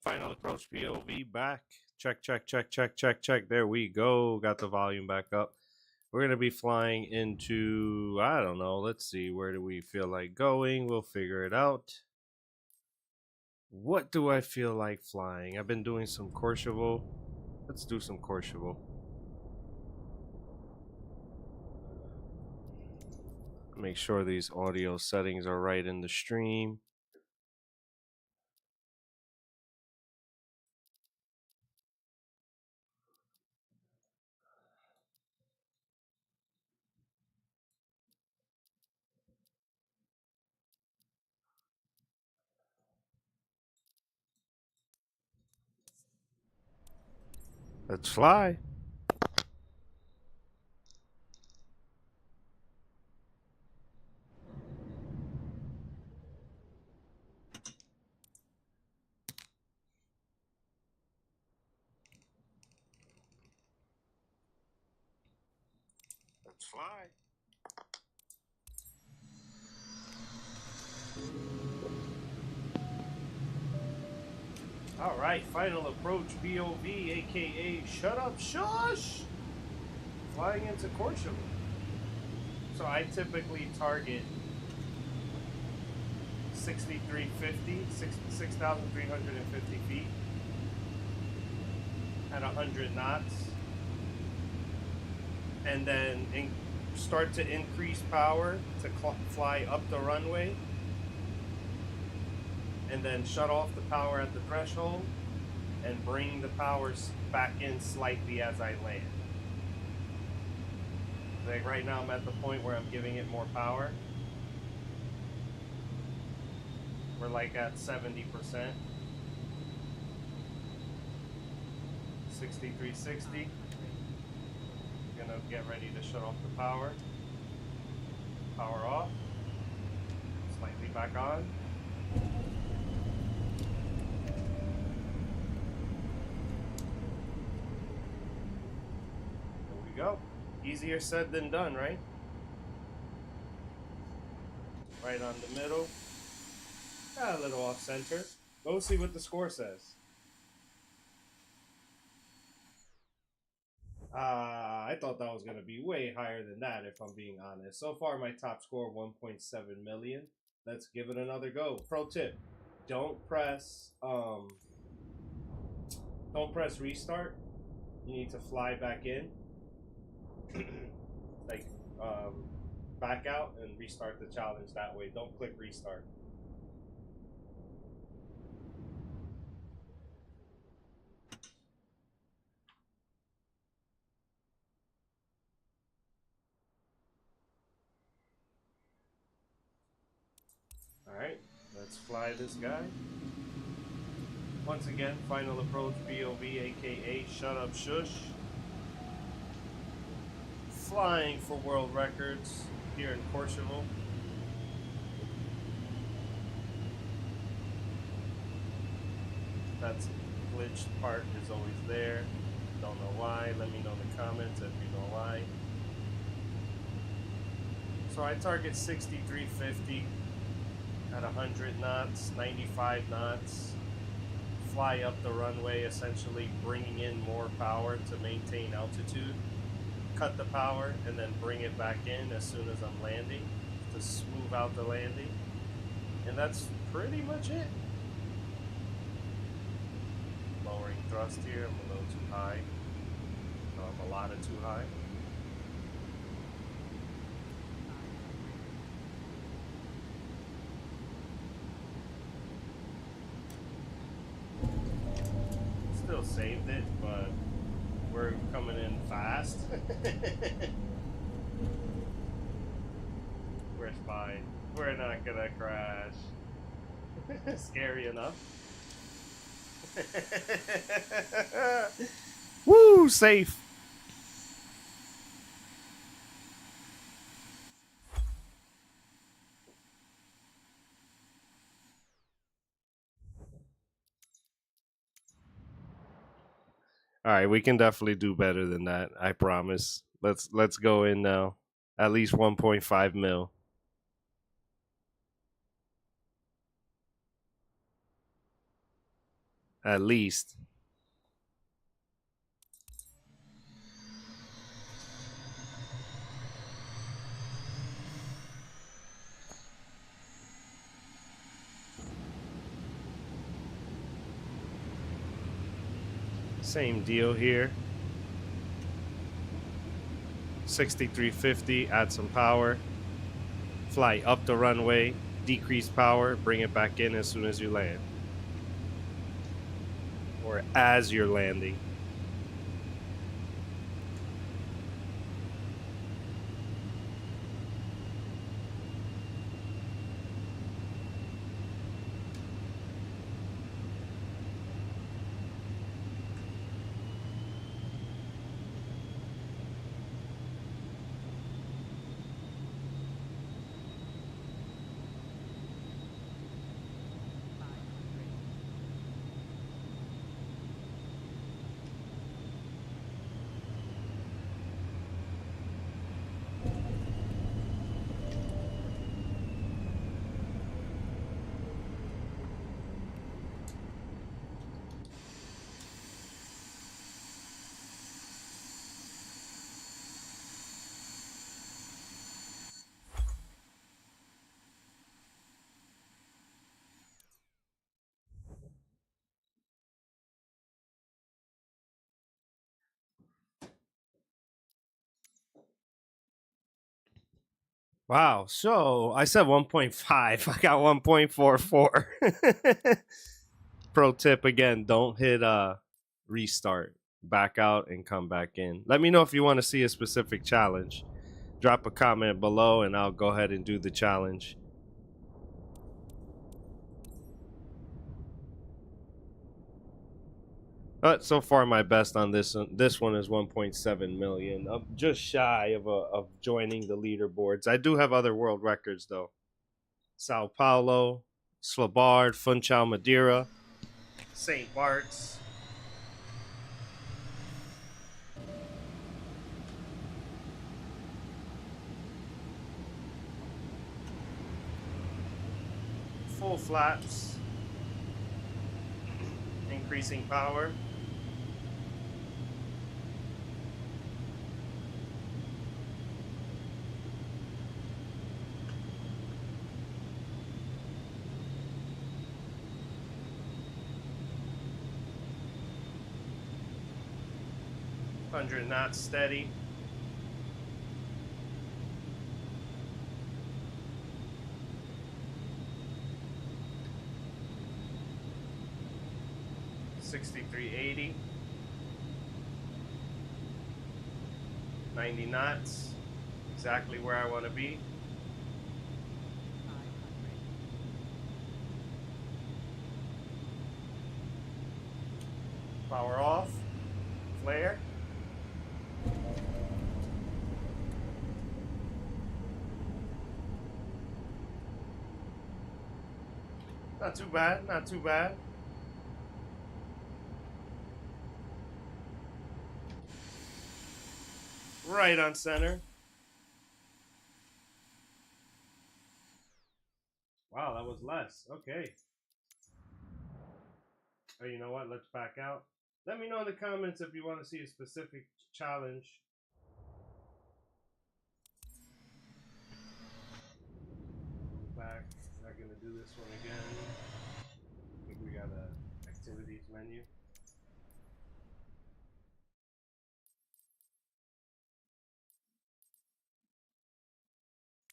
Final approach POV back. Check, check, check, check, check, check. There we go. Got the volume back up. We're going to be flying into, I don't know. Let's see. Where do we feel like going? We'll figure it out. What do I feel like flying? I've been doing some Courchevel. Let's do some Courchevel. Make sure these audio settings are right in the stream. Let's fly. Let's fly. All right, final approach BOV, aka shut up, shush. Flying into Courchevel. So I typically target 6,350, 6,350 feet at 100 knots, and then start to increase power to fly up the runway, and then shut off the power at the threshold and bring the powers back in slightly as I land. Like right now I'm at the point where I'm giving it more power. We're like at 70%. 6360. Gonna get ready to shut off the power. Power off. Slightly back on. There we go. Easier said than done, right? Right on the middle. A little off center. Go see what the score says. I thought that was going to be way higher than that, if I'm being honest. So far, my top score, 1.7 million. Let's give it another go. Pro tip: don't press restart. You need to fly back in, like back out and restart the challenge that way. Don't click restart. Alright, let's fly this guy. Once again, final approach BOV, aka shut up shush. Flying for world records here in Courchevel. That's glitched part is always there. Don't know why. Let me know in the comments if you know why. So I target 6350 at 100 knots, 95 knots. Fly up the runway, essentially bringing in more power to maintain altitude. Cut the power and then bring it back in as soon as I'm landing to smooth out the landing. And that's pretty much it. Lowering thrust here, I'm a little too high. A lot of too high. Still saved it, but we're coming in fast. We're fine. We're not gonna crash. Scary enough. Woo! Safe. All right, we can definitely do better than that. I promise. Let's go in now. At least 1.5 mil. at least. Same deal here. 6350, add some power. Fly up the runway, decrease power, bring it back in as soon as you land. Or as you're landing. Wow. So I said 1.5. I got 1.44. Pro tip again, don't hit restart. Back out and come back in. Let me know if you want to see a specific challenge. Drop a comment below and I'll go ahead and do the challenge. But so far my best on this one. This one is 1.7 million. I'm just shy of joining the leaderboards. I do have other world records though. Sao Paulo, Slabard, Funchal, Madeira, St. Bart's. Full flaps. Increasing power. Knots steady. $63.80. 90 knots. Exactly where I want to be. Power off. Flare. Not too bad, not too bad. Right on center. Wow, that was less. Okay. Oh, you know what? Let's back out. Let me know in the comments if you want to see a specific challenge. Back. Not gonna do this one again. I think we got a activities menu.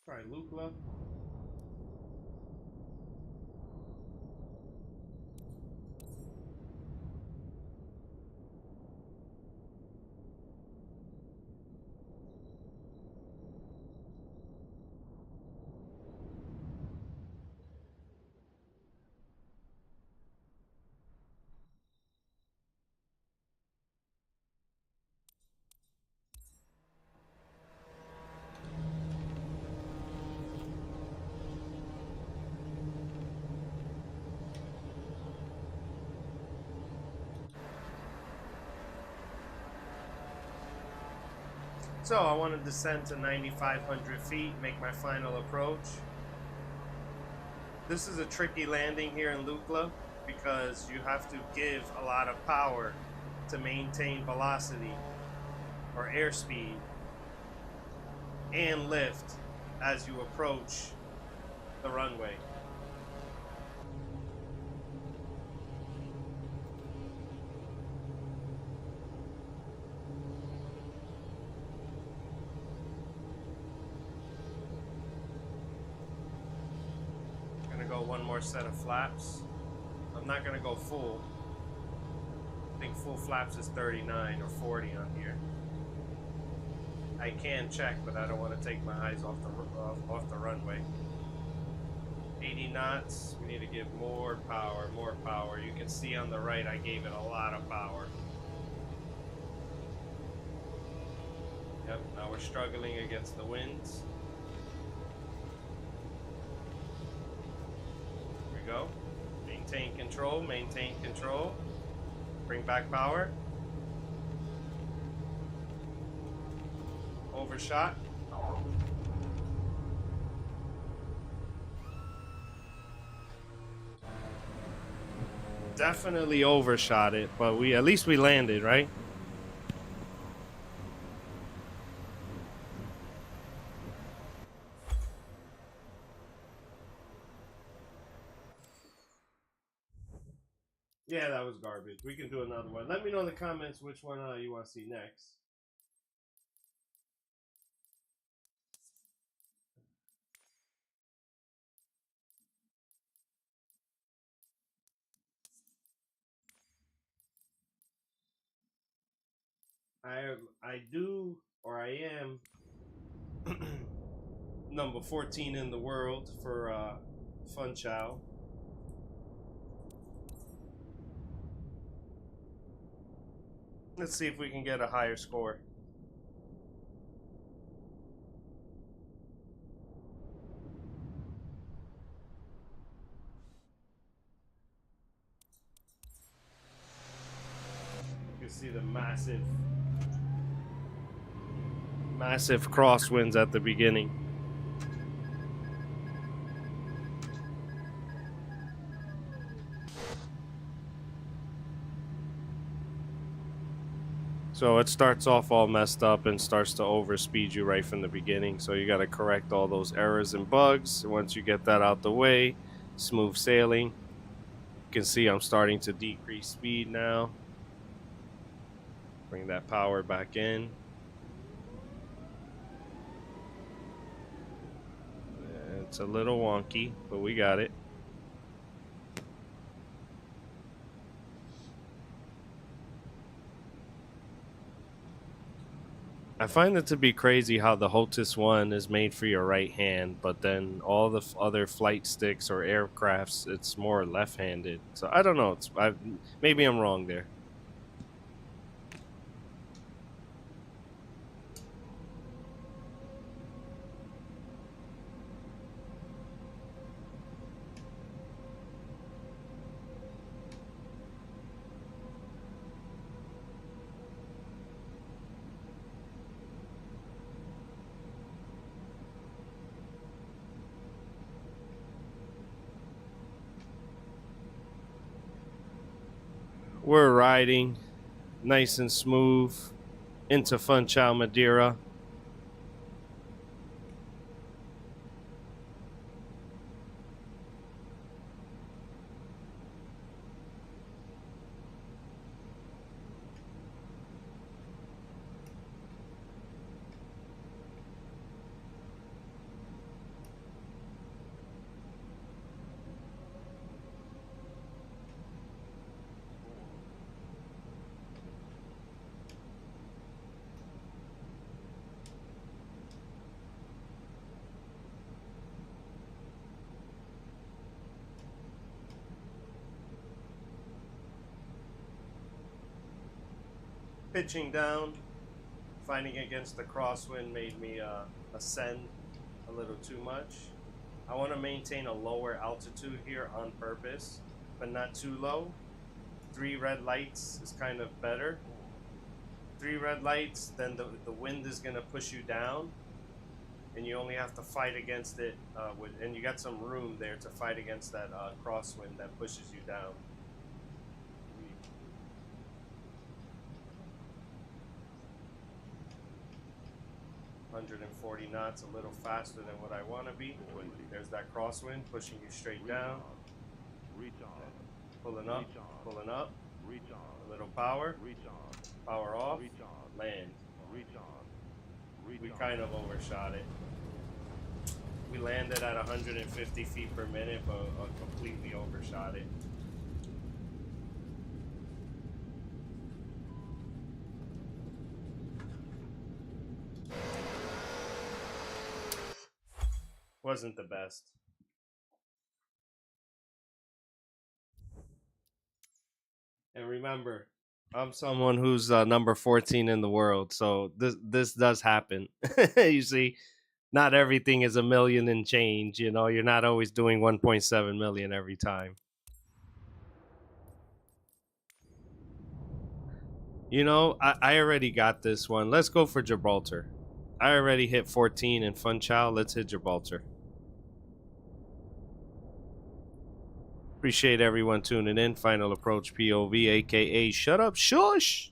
Try Lukla. So I want to descend to 9,500 feet, make my final approach. This is a tricky landing here in Lukla. because you have to give a lot of power to maintain velocity or airspeed and lift as you approach the runway. I'm gonna go one more set of flaps. I'm not gonna go full. I think full flaps is 39 or 40 on here. I can check, but I don't want to take my eyes off the runway. 80 knots. We need to give more power, more power. You can see on the right, I gave it a lot of power. Yep, now we're struggling against the winds. Here we go. Maintain control, maintain control. Bring back power. Overshot. Definitely overshot it, but at least we landed, right? Yeah, that was garbage. We can do another one. Let me know in the comments which one you want to see next. I am number 14 in the world for Fun Chow. Let's see if we can get a higher score. You can see the massive crosswinds at the beginning. So it starts off all messed up and starts to overspeed you right from the beginning. So you got to correct all those errors and bugs. And once you get that out the way, smooth sailing. You can see I'm starting to decrease speed now. Bring that power back in. It's a little wonky, but we got it. I find it to be crazy how the HOTAS one is made for your right hand, but then all the other flight sticks or aircrafts, it's more left-handed. So I don't know. Maybe I'm wrong there. We're riding nice and smooth into Fun Chow Madeira. Pitching down, fighting against the crosswind made me ascend a little too much. I want to maintain a lower altitude here on purpose, but not too low. 3 red lights is kind of better. 3 red lights, then the wind is going to push you down. and you only have to fight against it and you got some room there to fight against that crosswind that pushes you down. 140 knots, a little faster than what I want to be. There's that crosswind pushing you straight down. Pulling up, pulling up. A little power. Power off. Land. We kind of overshot it. We landed at 150 feet per minute, but completely overshot it. Wasn't the best. And remember, I'm someone who's number 14 in the world, so this does happen. You see, not everything is a million and change. You know, you're not always doing 1.7 million every time. You know, I already got this one. Let's go for Gibraltar. I already hit 14 in Funchal. Let's hit Gibraltar. Appreciate everyone tuning in. Final Approach POV, aka Shut Up Shush.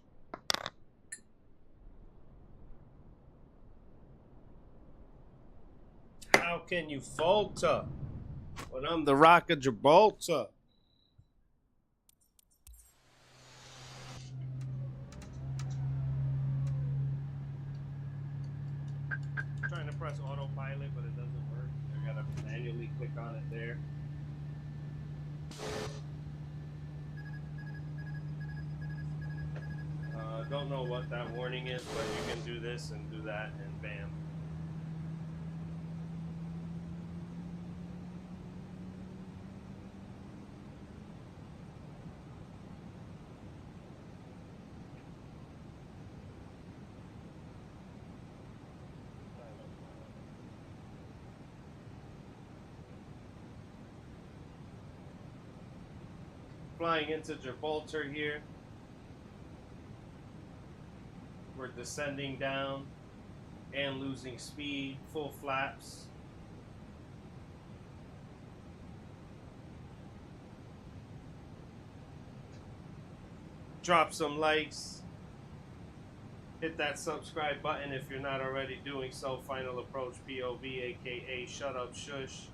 How can you falter when I'm the Rock of Gibraltar? I'm trying to press autopilot, but it doesn't work. I gotta manually click on it there. Don't know what that warning is, but you can do this and do that, and bam. Flying into Gibraltar here. We're descending down and losing speed, full flaps. Drop some likes. Hit that subscribe button if you're not already doing so. Final Approach POV, aka Shut Up Shush.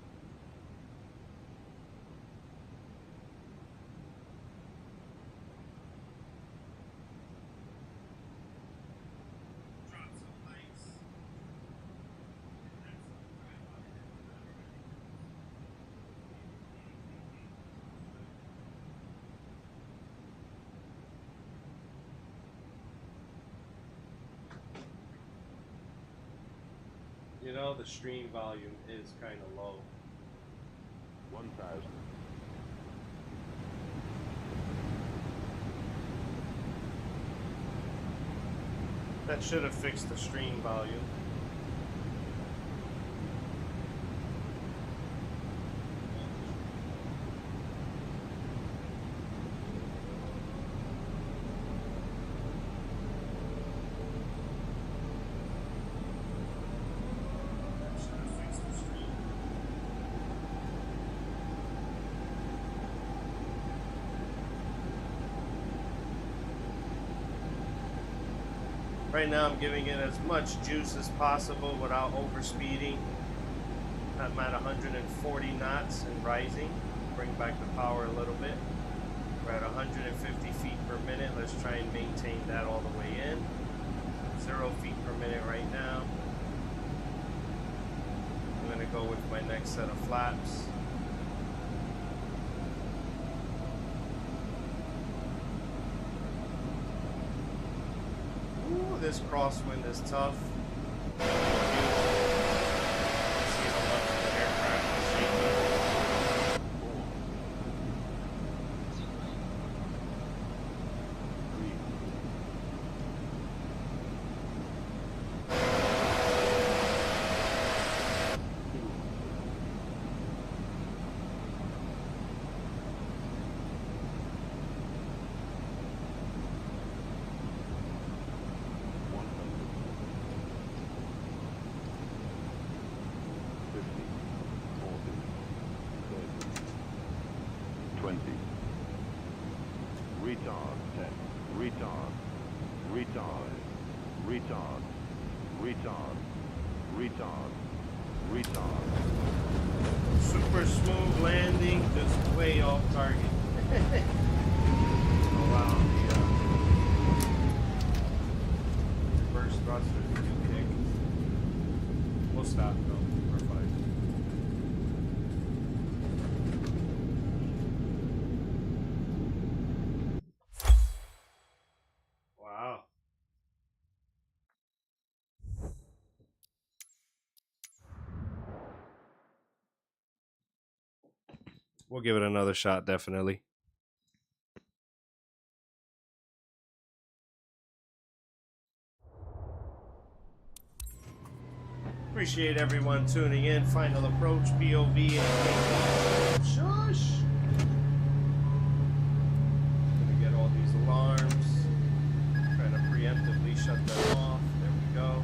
You know, the stream volume is kind of low. 1,000. That should have fixed the stream volume. Right now I'm giving it as much juice as possible without overspeeding. I'm at 140 knots and rising. Bring back the power a little bit. We're at 150 feet per minute. Let's try and maintain that all the way in. 0 feet per minute right now. I'm going to go with my next set of flaps. Ooh, this crosswind is tough. Let's see how much the aircraft is shaking. retard, 10, retard, retard, retard, retard, retard, retard. Super smooth landing, just way off target. Wow, the reverse thrust with the new kick. We'll stop though, we're fine. Wow. We'll give it another shot, definitely. Appreciate everyone tuning in. Final approach, POV, and shush. Gonna get all these alarms. Trying to preemptively shut them off. There we go.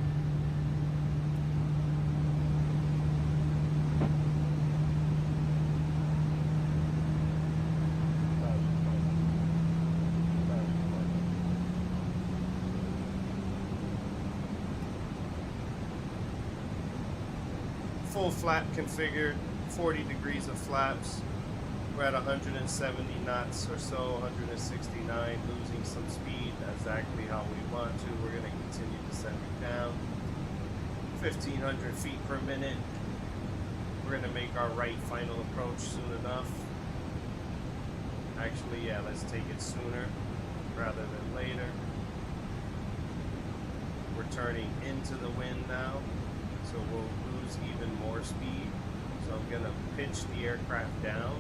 Full flap configured, 40 degrees of flaps. We're at 170 knots or so, 169, losing some speed, exactly how we want to. We're going to continue to send it down. 1,500 feet per minute. We're going to make our right final approach soon enough. Actually, yeah, let's take it sooner rather than later. We're turning into the wind now, so we'll lose even more speed. So I'm gonna pitch the aircraft down.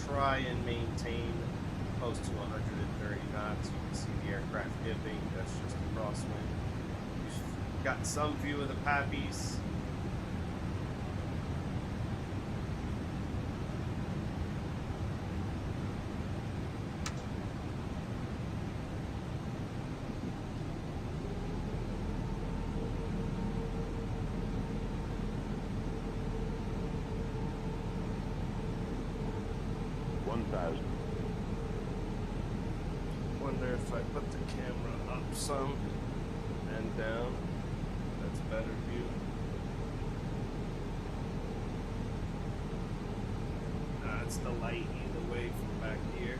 Try and maintain close to 130 knots. You can see the aircraft dipping. That's just a crosswind. You've got some view of the pappies. Wonder if I put the camera up some and down. That's better view. It's the light either way from back here.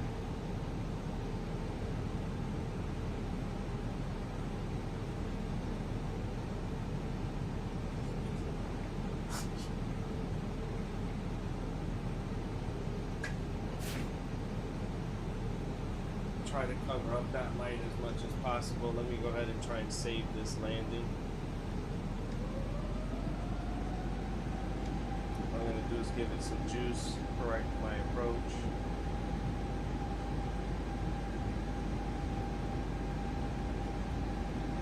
Try to cover up that light as much as possible. Let me go ahead and try and save this landing. What I'm going to do is give it some juice, correct my approach.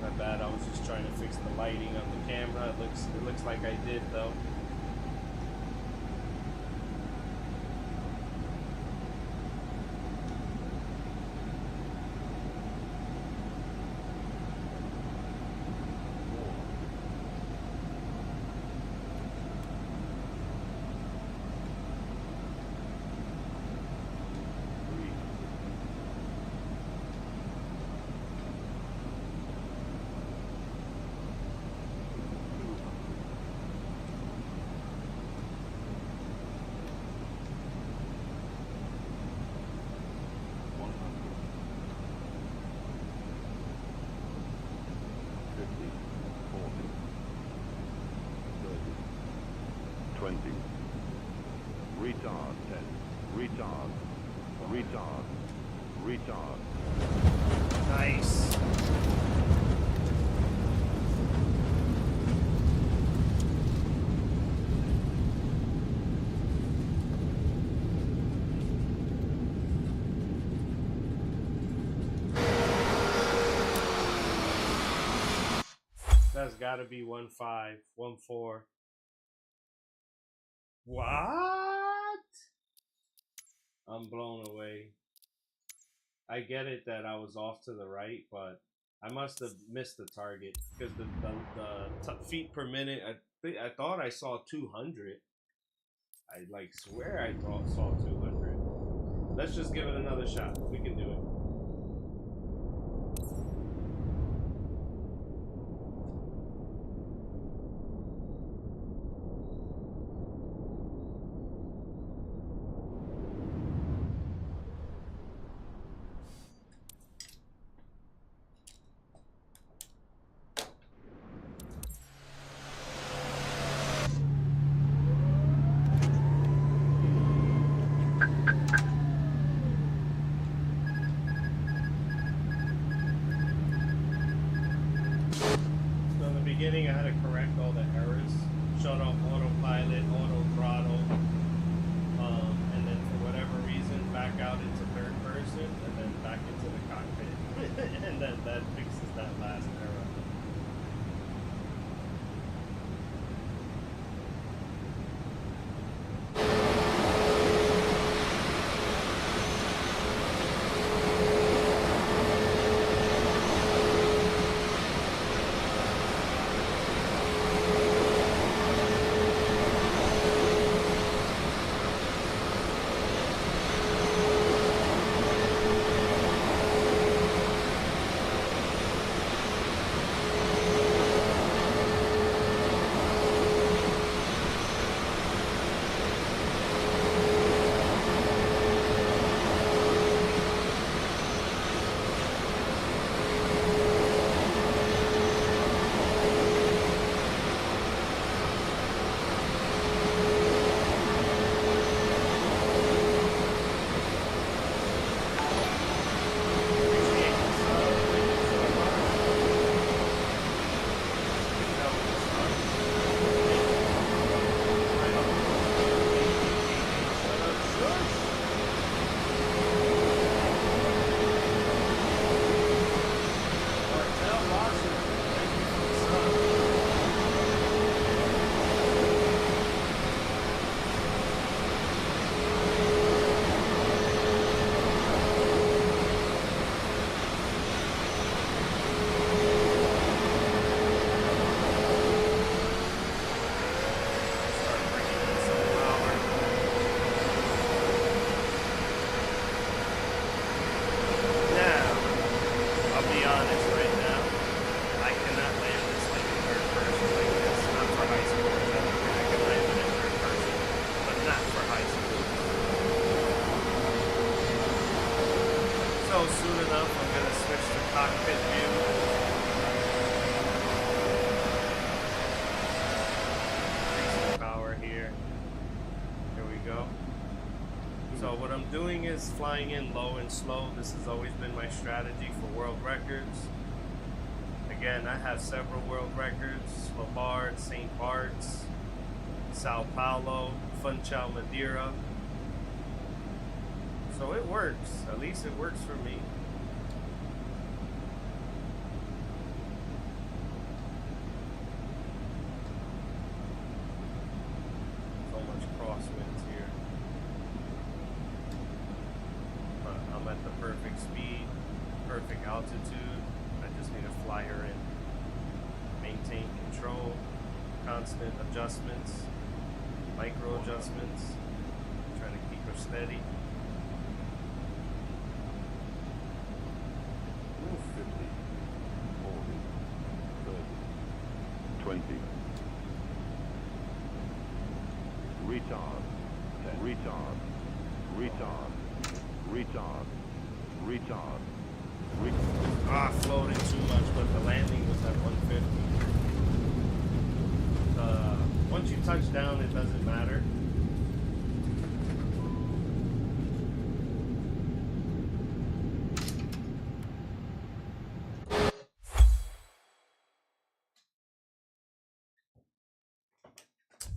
Not bad, I was just trying to fix the lighting on the camera. It looks like I did though. Retard, 10. Retard. Retard. Retard. Nice. That's gotta be 1.5, 1.4. What? I'm blown away. I get it that I was off to the right, but I must have missed the target because the feet per minute. I thought I saw 200. I like swear I saw 200. Let's just give it another shot. We can do it. Beginning, I had to correct all the errors, shut off autopilot, auto throttle, and then for whatever reason back out into third person and then back into the cockpit. And then that fixes that last error. Flying in low and slow. This has always been my strategy for world records. Again, I have several world records: Labarde, St. Bart's, Sao Paulo, Funchal, Madeira. So it works. At least it works for me. So much crosswinds here. I'm at the perfect speed, perfect altitude. I just need to fly her in. Maintain control, constant adjustments, micro adjustments. Trying to keep her steady. 50, 40, 30, 20. Retard, retard, retard. Retard. Retard. I floated too much, but the landing was at 150. Once you touch down, it doesn't matter.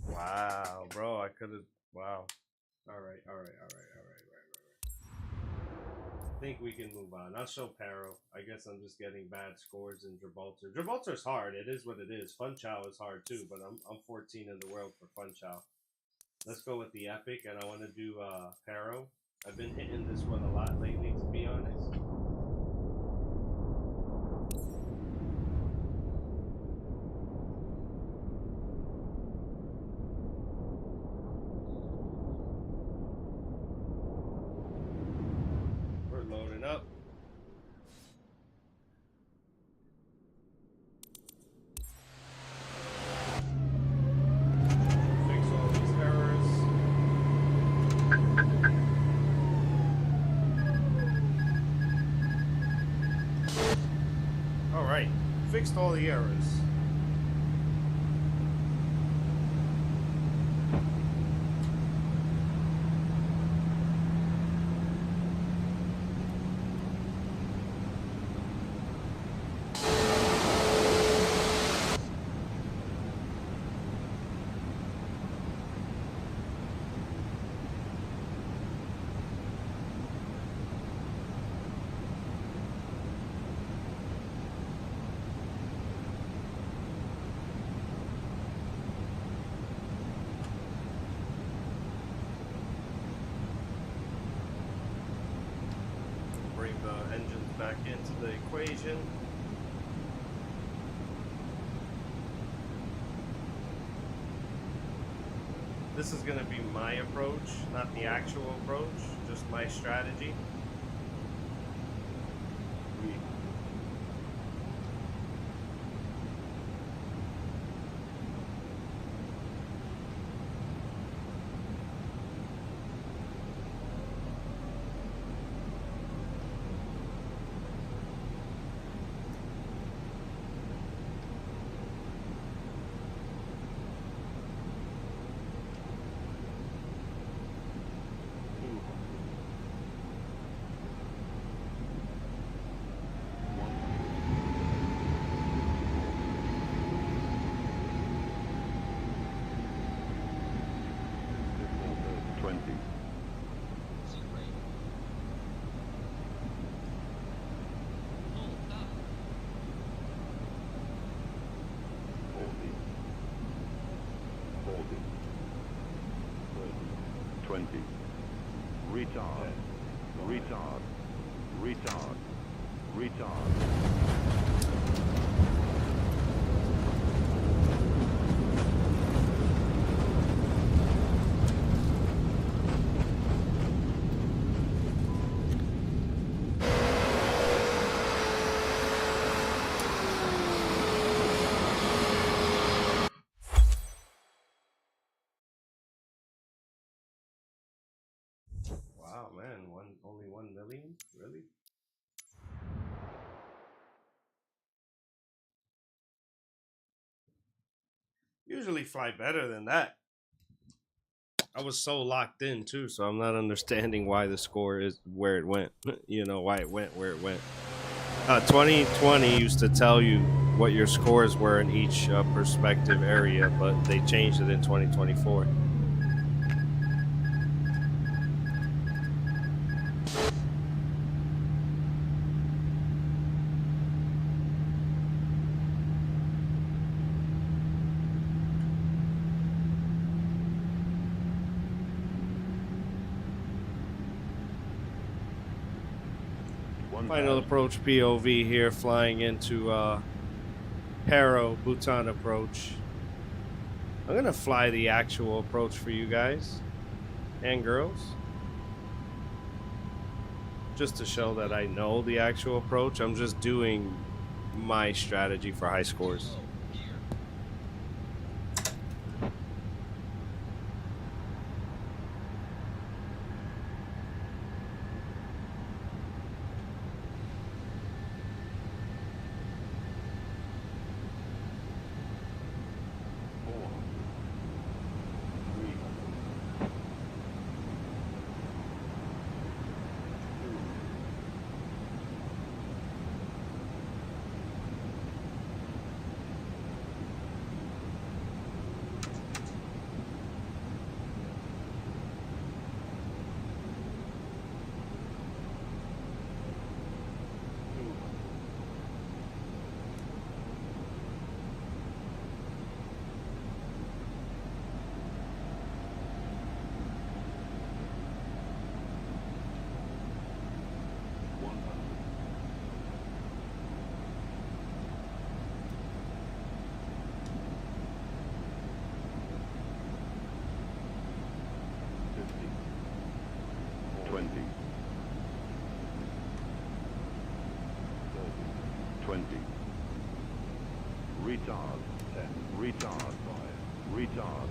Wow, bro, I could have. Wow. All right. I think we can move on. I'll show Paro. I guess I'm just getting bad scores in Gibraltar. Gibraltar's hard. It is what it is. Funchal is hard too, but I'm 14 in the world for Funchal. Let's go with the epic, and I want to do Paro. I've been hitting this one a lot lately, to be honest. fixed all the errors. Bring the engines back into the equation. This is going to be my approach, not the actual approach, just my strategy. Retard. Retard. Retard. Retard. Wow, man, only 1 million? Really? Usually fly better than that. I was so locked in too, so I'm not understanding why the score is where it went. You know, why it went where it went. 2020 used to tell you what your scores were in each perspective area, but they changed it in 2024. Final approach POV here, flying into Harrow, Bhutan approach. I'm gonna fly the actual approach for you guys and girls, just to show that I know the actual approach. I'm just doing my strategy for high scores. Retard. Retard. Retard.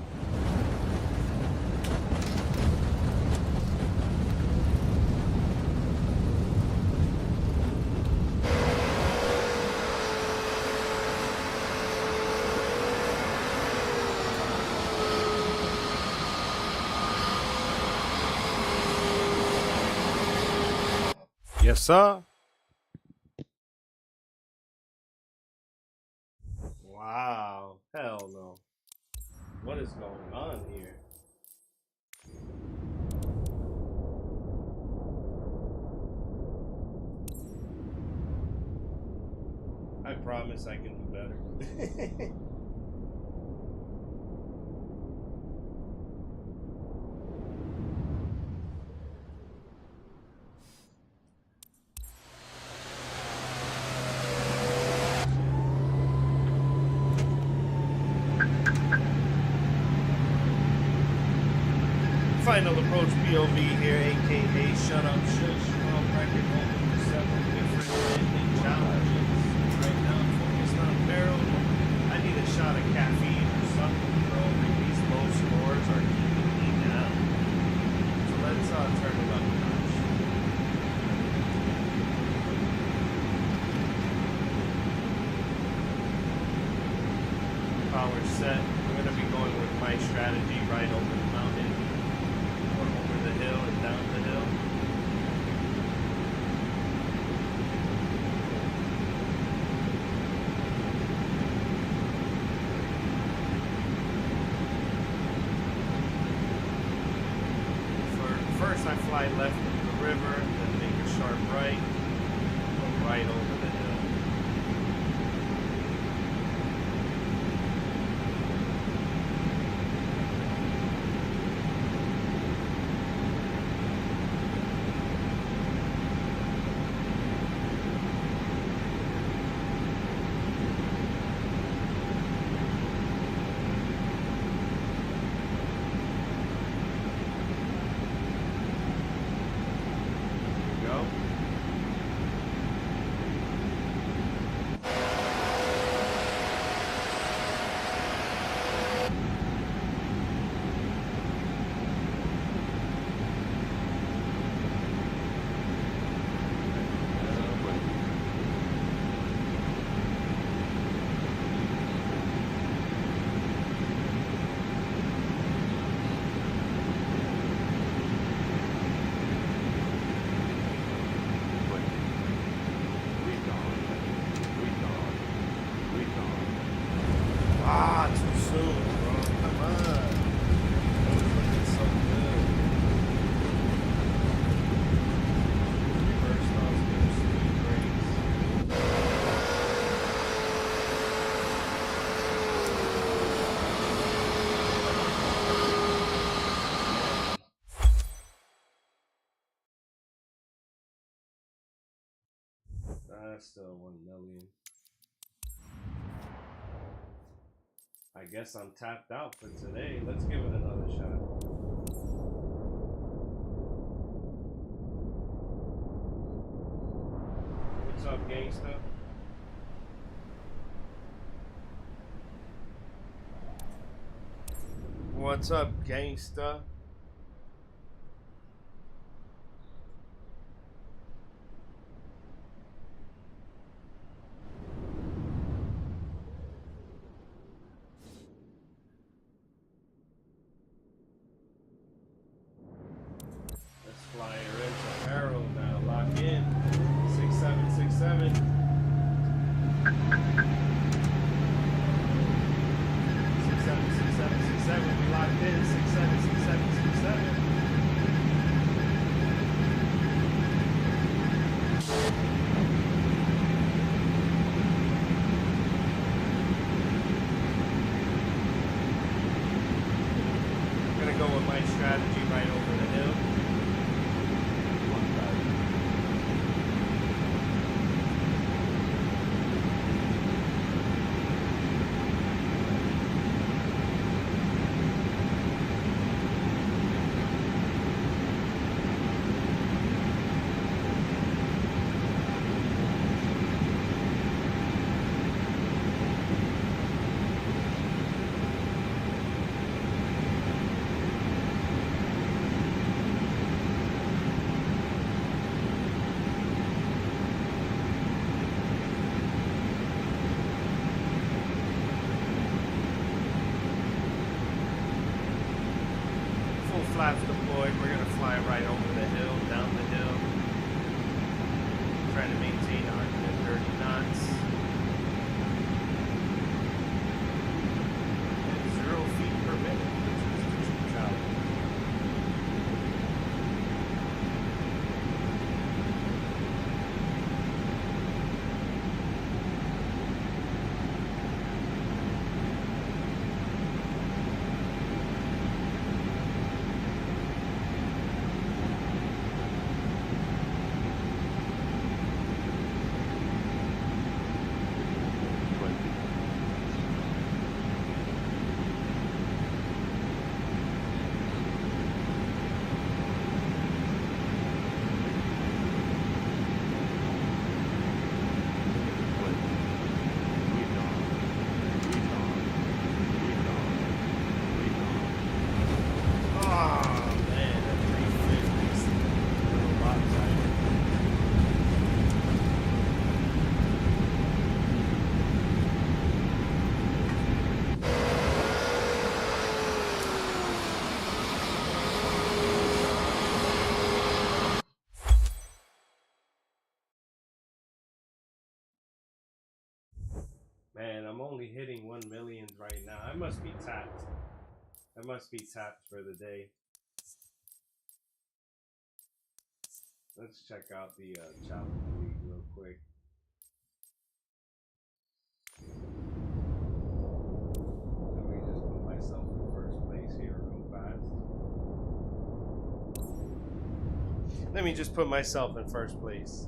Yes, sir. Wow. Hell no. What is going on here? I promise I can do better. Final approach POV here, aka Shut Up Shush. On record, hoping for several different ending challenges. Right now, I'm focused on barrel. I need a shot of caffeine or something, bro. These low scores are keeping me down. So let's turn it up a notch. Power set. I'm going to be going with my strategy right over the mountain. Over the hill and down the hill. First I fly left of the river, then make a sharp right, go right over the hill. Still 1 million. I guess I'm tapped out for today. Let's give it another shot. What's up, gangsta? What's up, gangsta? Flyer into barrel now, lock in. 6767. 6767, we locked in. 676767. I'm gonna go with my strategy right over the hill. Flaps deployed. We're going to fly right over the hill, down the hill. trying to maintain 130 knots. And 0 feet per minute, which is the true challenge. Man, I'm only hitting 1 million right now. I must be tapped. I must be tapped for the day. Let's check out the challenge league real quick. Let me just put myself in first place here real fast. Let me just put myself in first place.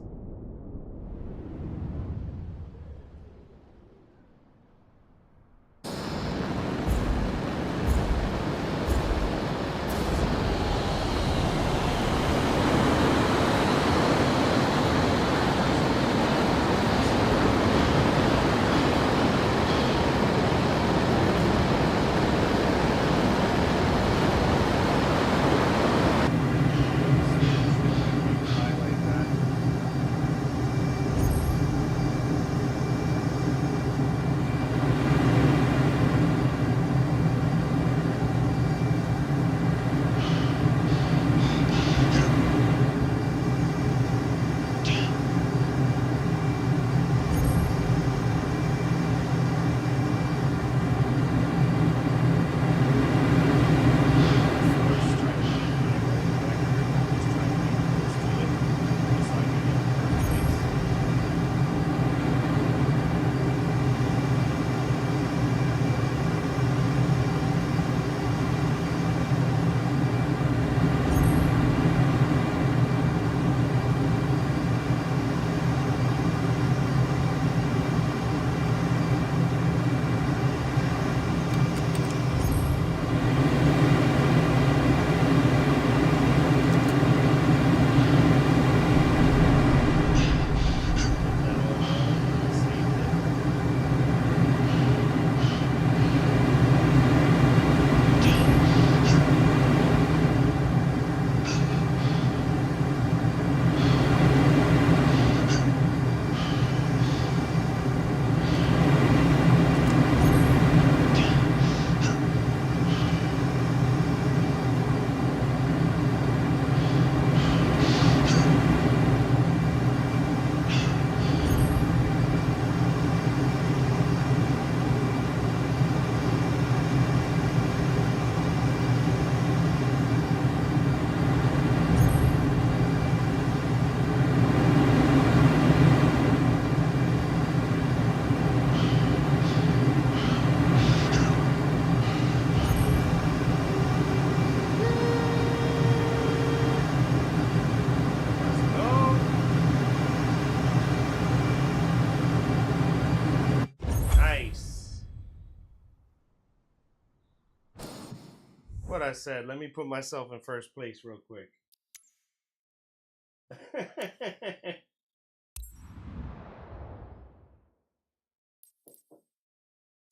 What I said, let me put myself in first place real quick.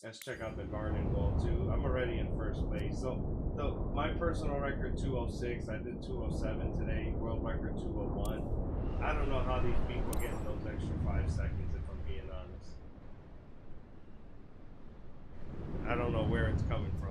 Let's check out the garden wall too. I'm already in first place. So my personal record 206. I did 207 today. World record 201. I don't know how these people are getting those extra 5 seconds, if I'm being honest. I don't know where it's coming from.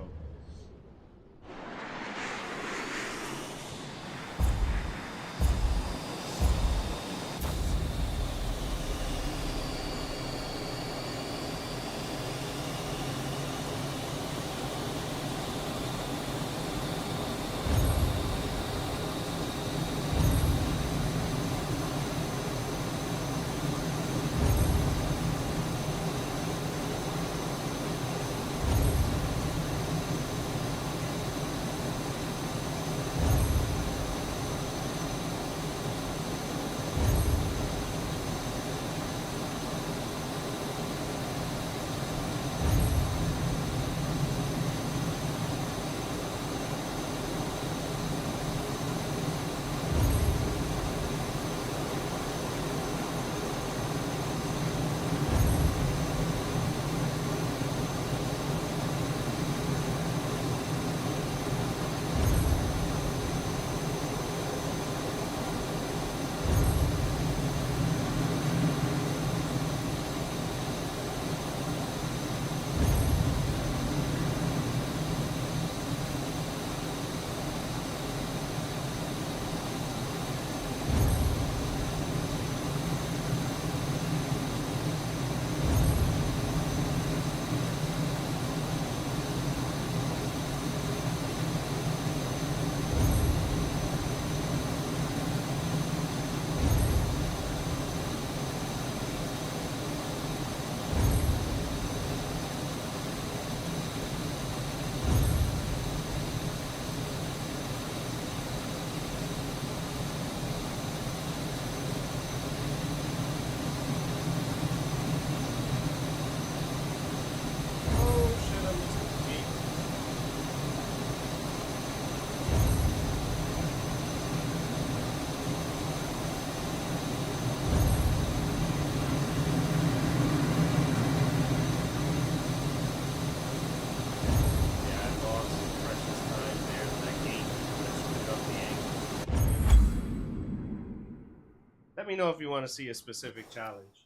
Let me know if you want to see a specific challenge.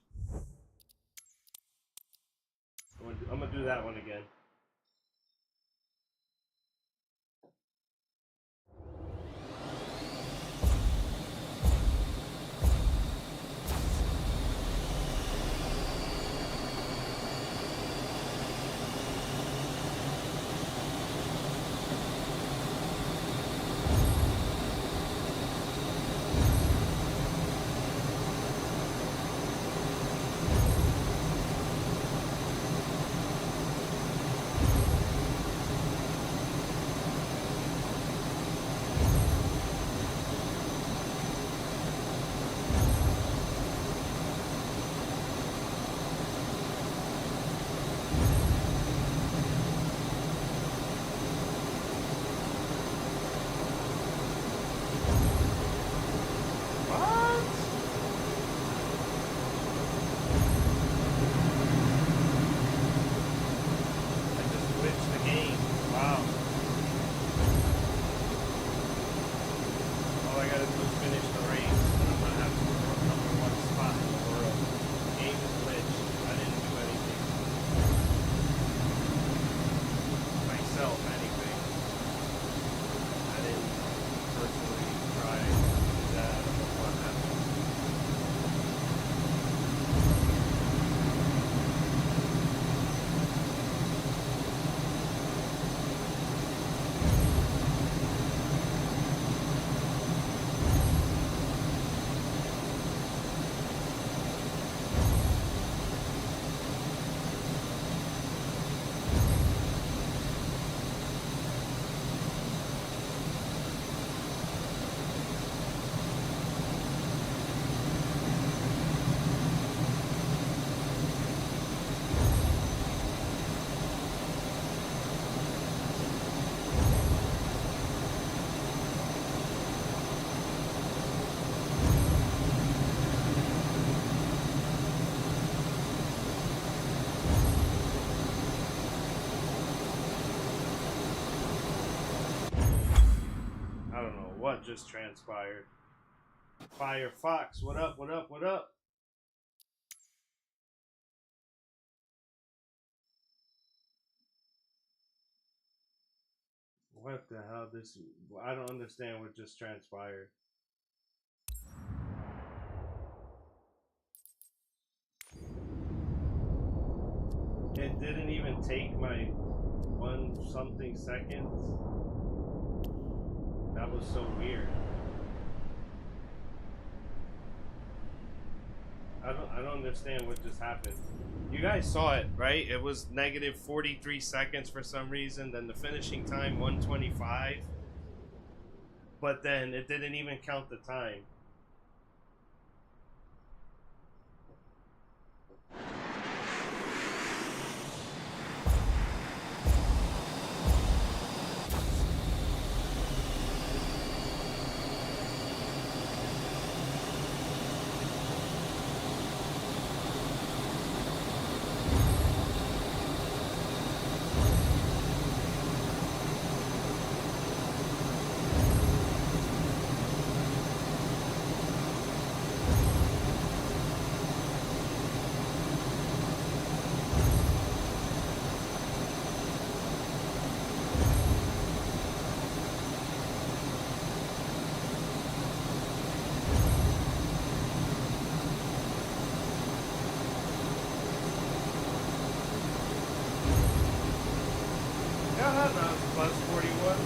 I'm gonna do that one again. What just transpired? Firefox, what up, what up, what up? What the hell? I don't understand what just transpired. It didn't even take my 1 something seconds. That was so weird. I don't understand what just happened. You guys saw it, right? It was negative 43 seconds for some reason, then the finishing time 125. But then it didn't even count the time. Plus 41.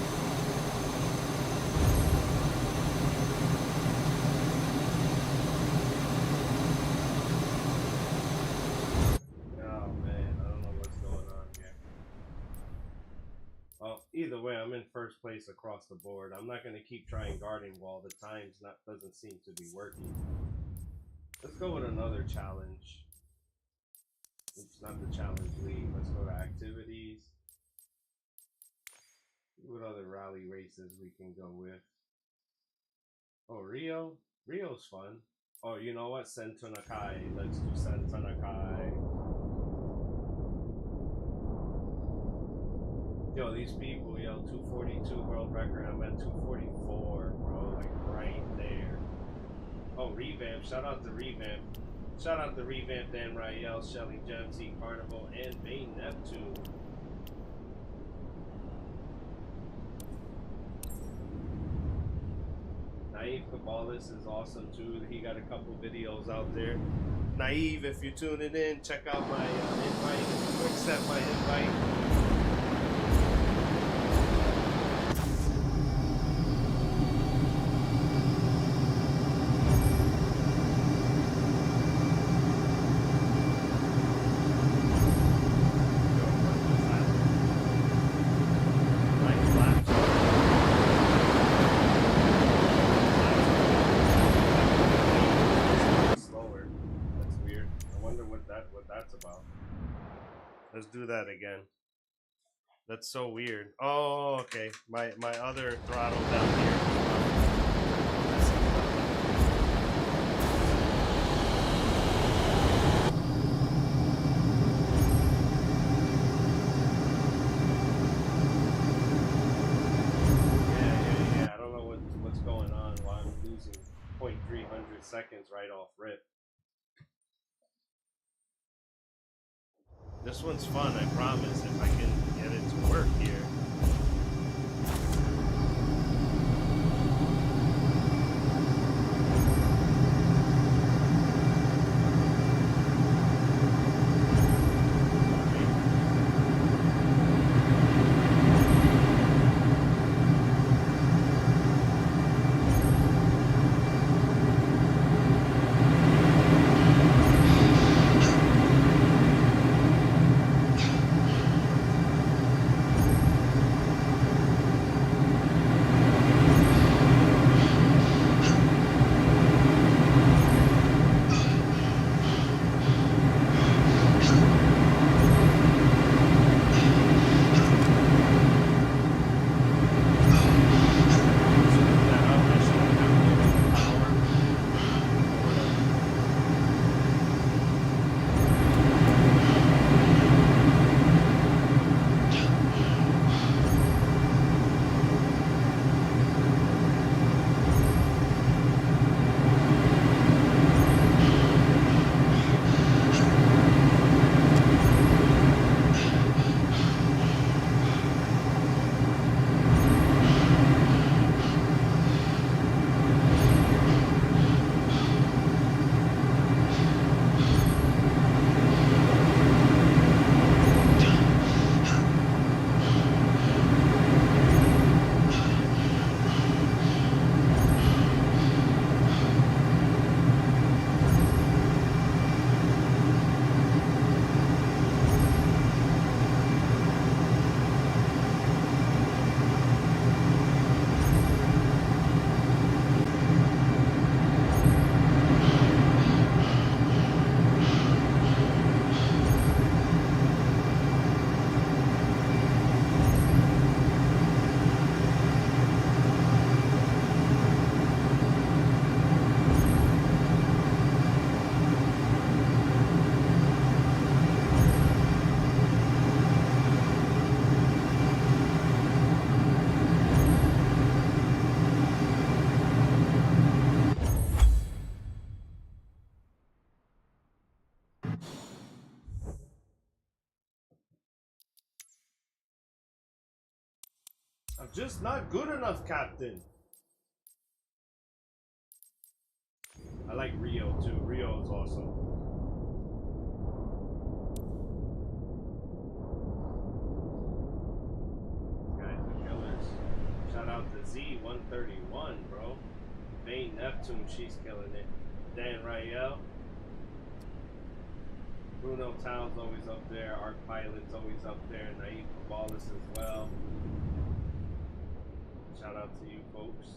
Oh man, I don't know what's going on here. Well, either way, I'm in first place across the board. I'm not going to keep trying guarding wall. The times doesn't seem to be working. Let's go with another challenge. Oops, not the challenge lead. Let's go to activities. What other rally races we can go with? Oh, Rio? Rio's fun. Oh, you know what? Sentonakai. Let's do Sentonakai. Yo, these people, yo, 242 world record. I'm at 244, bro. Like right there. Oh, Rio. Revamp. Shout out to Revamp. Shout out to Revamp, Dan Rael, Shelly Gems, E Carnival, and Bane Neptune. Naive Cabalist is awesome too. He got a couple videos out there. Naive, if you're tuning in, check out my invite. Accept my invite. Let's do that again. That's so weird. Oh, okay. My other throttle down here. Yeah. I don't know what's going on while I'm losing 0.300 seconds right off rip. This one's fun, I promise, if I can get it to work here. I'm just not good enough, Captain. I like Rio too. Rio is awesome. Guys are killers. Shout out to Z131, bro. Bane Neptune, she's killing it. Dan Rael. Bruno Towns always up there. Arc Pilot's always up there. Naive Cabalist as well. Shout out to you folks.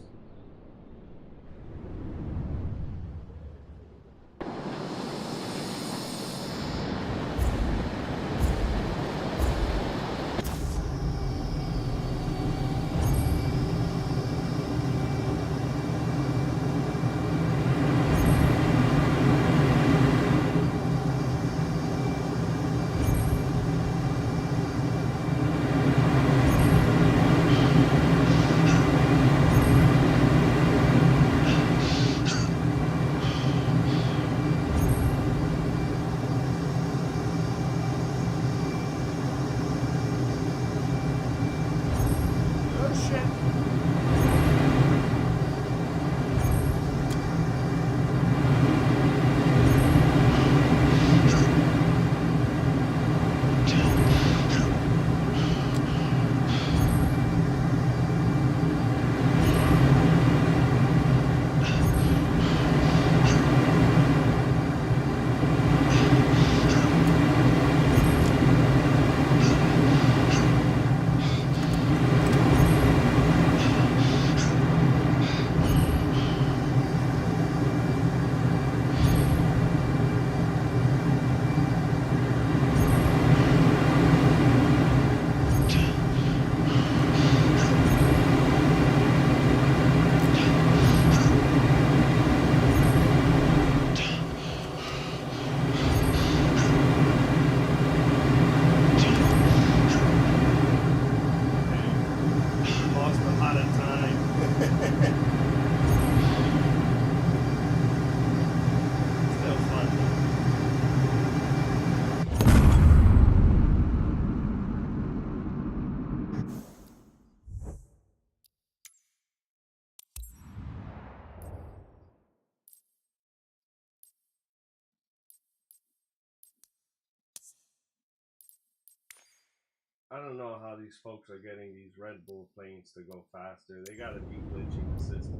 I don't know how these folks are getting these Red Bull planes to go faster. They gotta be glitching the system.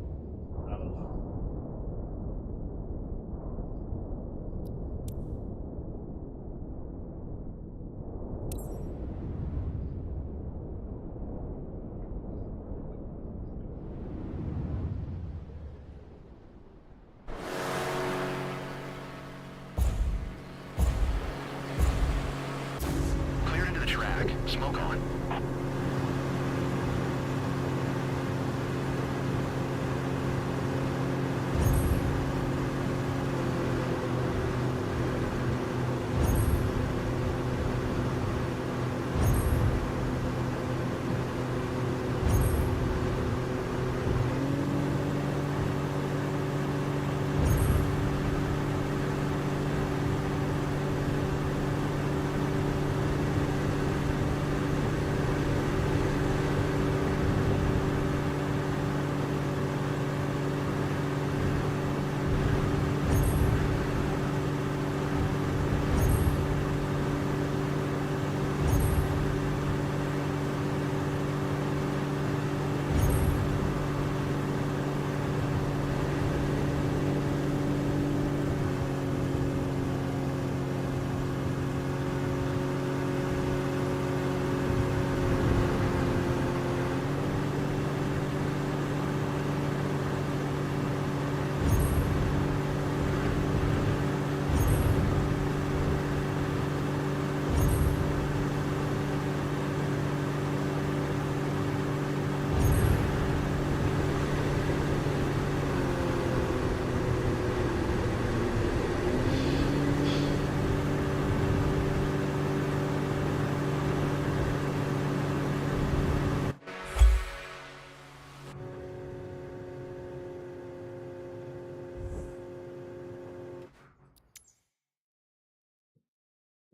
I don't know. Cleared into the track. Smoke on.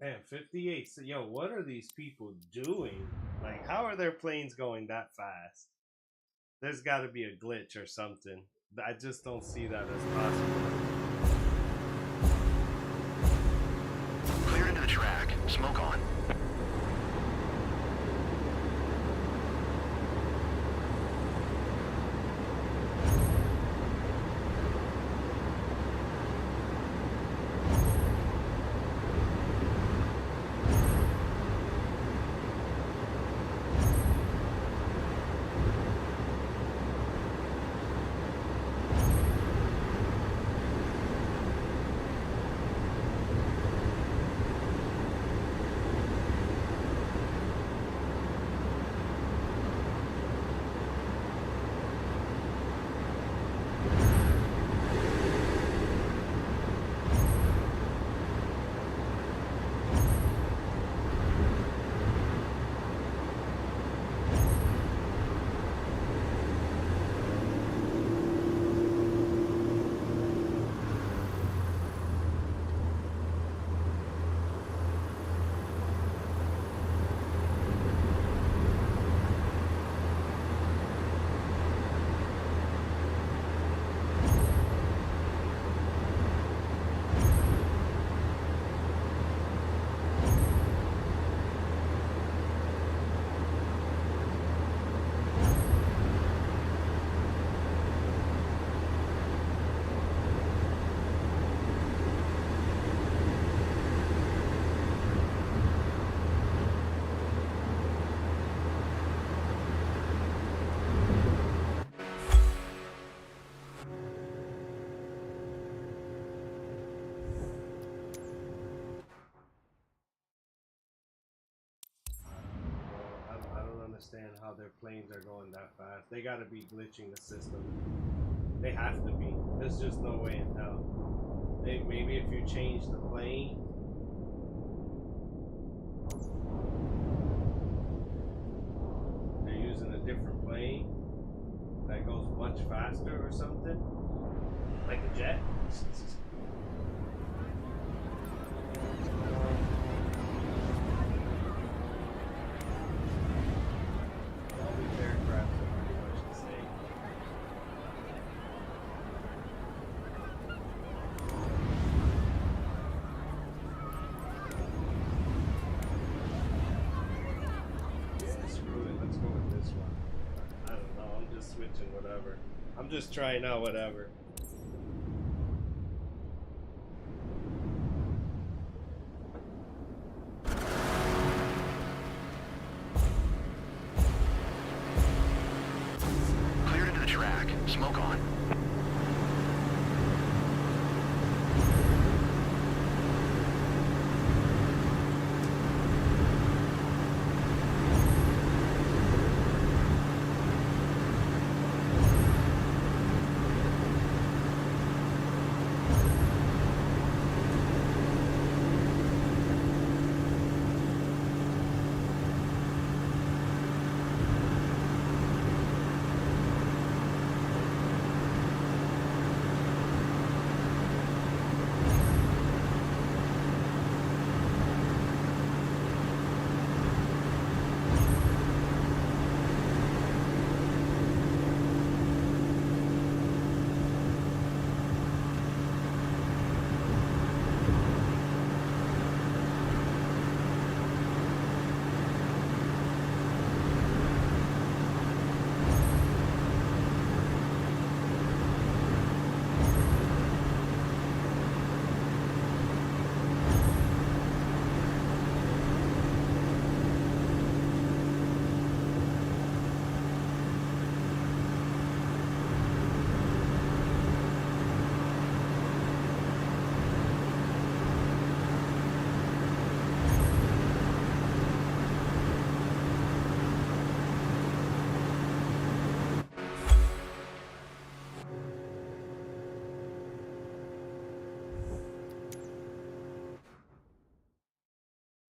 Man, 58. So, yo, what are these people doing? Like, how are their planes going that fast? There's got to be a glitch or something. I just don't see that as possible. Cleared into the track. Smoke on. I don't understand how their planes are going that fast. They got to be glitching the system. They have to be. There's just no way in hell. Maybe if you change the plane. They're using a different plane that goes much faster or something. Like a jet. All these aircraft are pretty much the same. whatever. I'm just trying out whatever. Cleared into the track. Smoke on.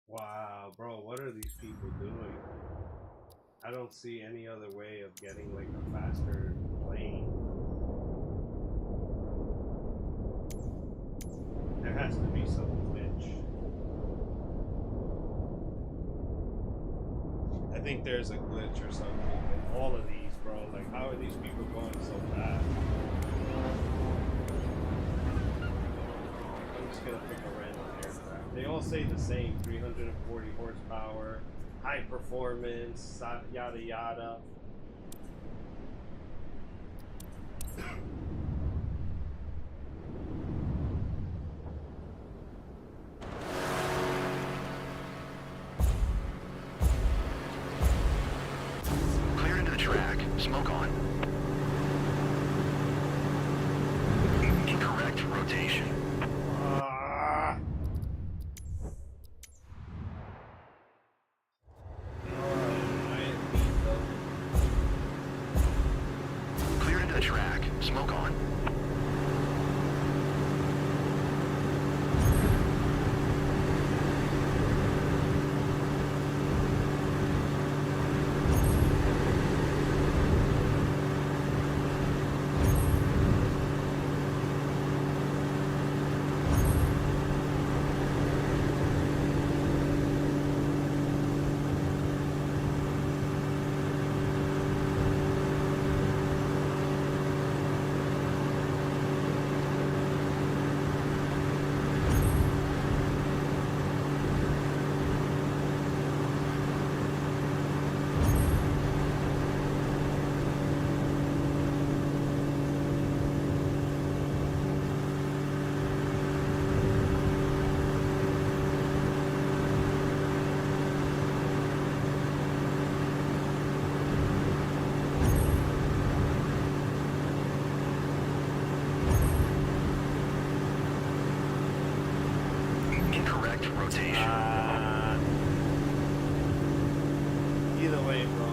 Wow, bro, what are these people doing? I don't see any other way of getting like a faster plane. There has to be some glitch. I think there's a glitch or something in all of these, bro. Like, how are these people going so fast? I'm just gonna pick a random aircraft. They all say the same: 340 horsepower, high performance, yada yada. Cleared into the track. Smoke on. Incorrect rotation. Ah! Cleared into the track. Smoke on. Incorrect rotation. Either way, bro.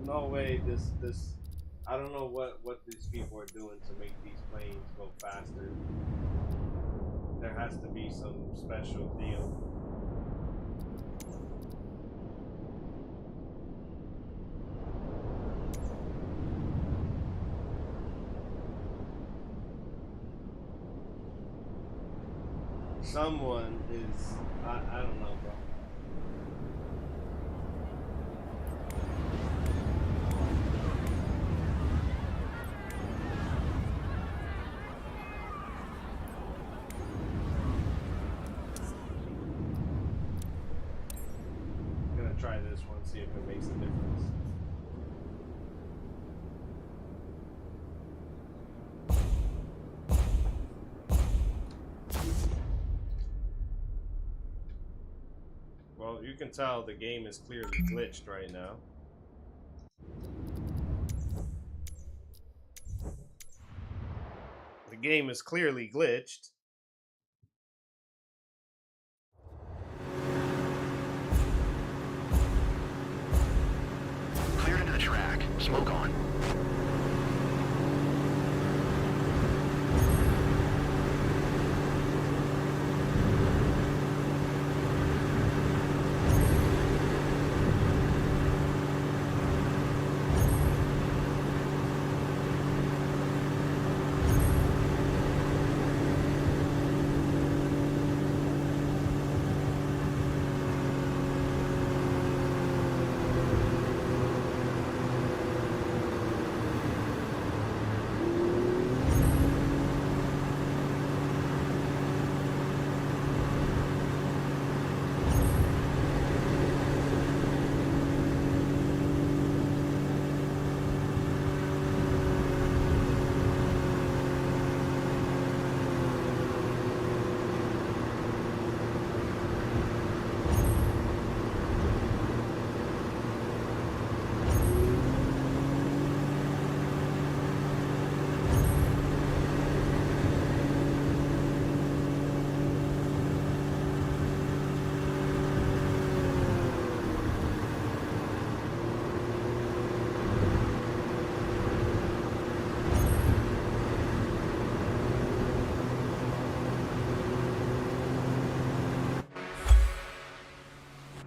No way this I don't know what these people are doing to make these planes go faster. There has to be some special deal. Someone is I don't know, bro. Try this one, see if it makes a difference. You can tell the game is clearly glitched right now. The game is clearly glitched. Cleared into the track. Smoke on.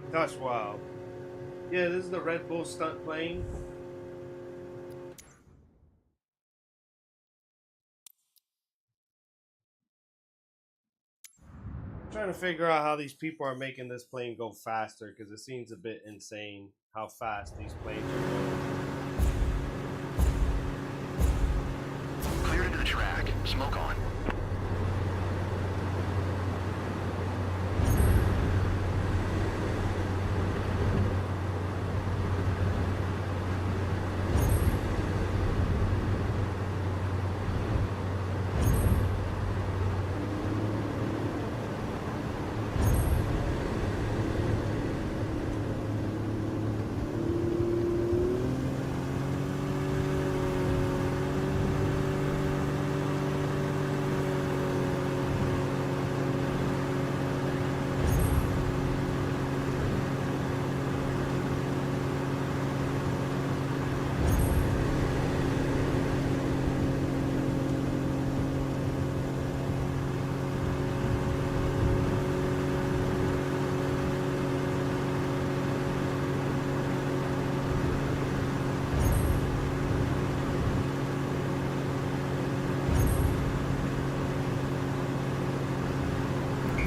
That's wild. Yeah, this is the Red Bull stunt plane. I'm trying to figure out how these people are making this plane go faster because it seems a bit insane how fast these planes are going. Cleared into the track. Smoke on.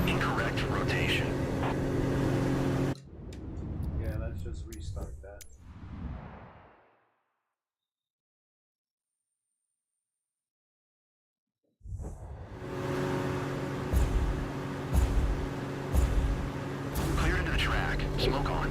Incorrect rotation. Yeah, let's just restart that. Cleared into the track. Smoke on.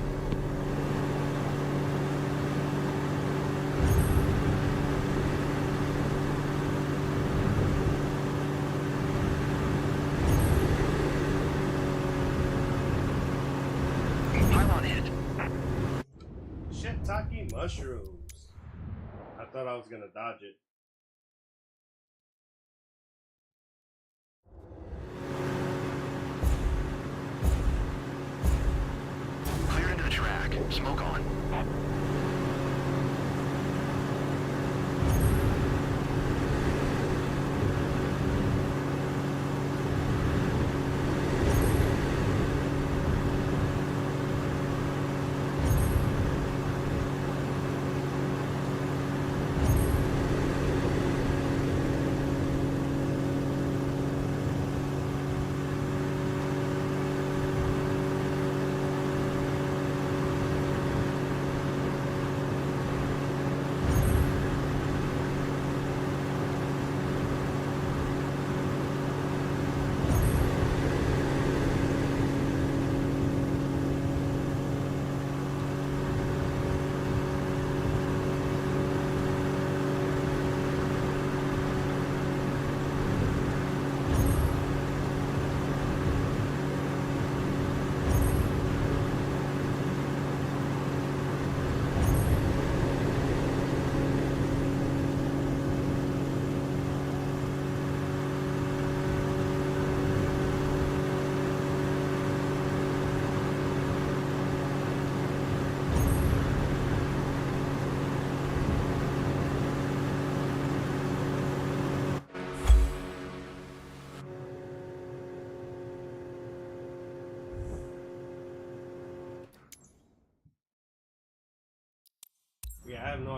Pylon hit. Shiitake mushrooms. I thought I was gonna dodge it. Cleared into the track. Smoke on.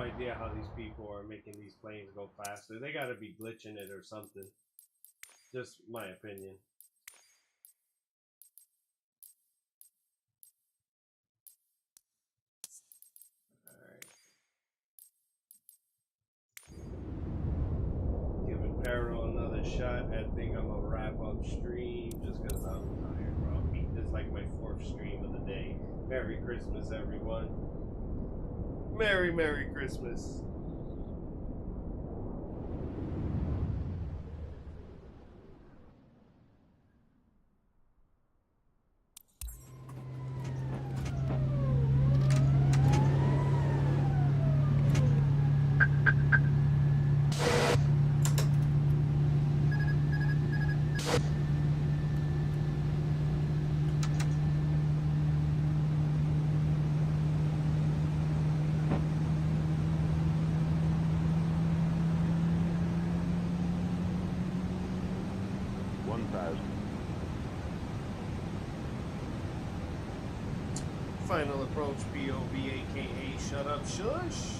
idea how these people are making these planes go faster. They got to be glitching it or something. Just my opinion. Alright. Giving Peril another shot. I think I'm going to wrap up stream just because I'm tired, bro. This is like my 4th stream of the day. Merry Christmas, everyone. Merry Christmas. Final approach, BOB, aka Shut Up Shush.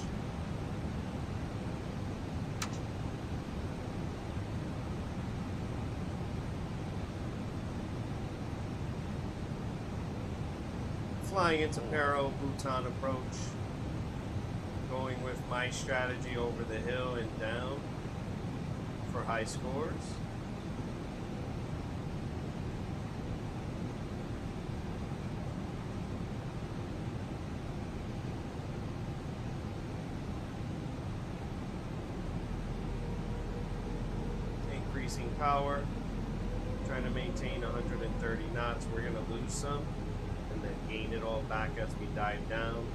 Flying into Peril, Bhutan approach. Going with my strategy over the hill and down for high scores. Power, trying to maintain 130 knots. We're going to lose some and then gain it all back as we dive down.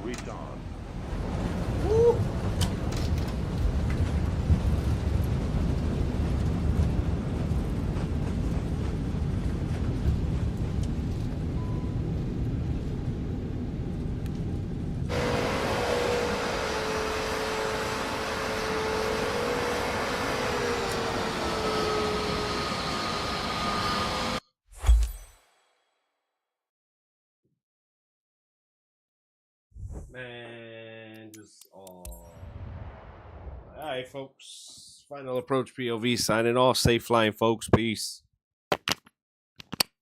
Retard. Woo! Man, just all right, folks. Final approach POV signing off. Safe flying, folks. Peace.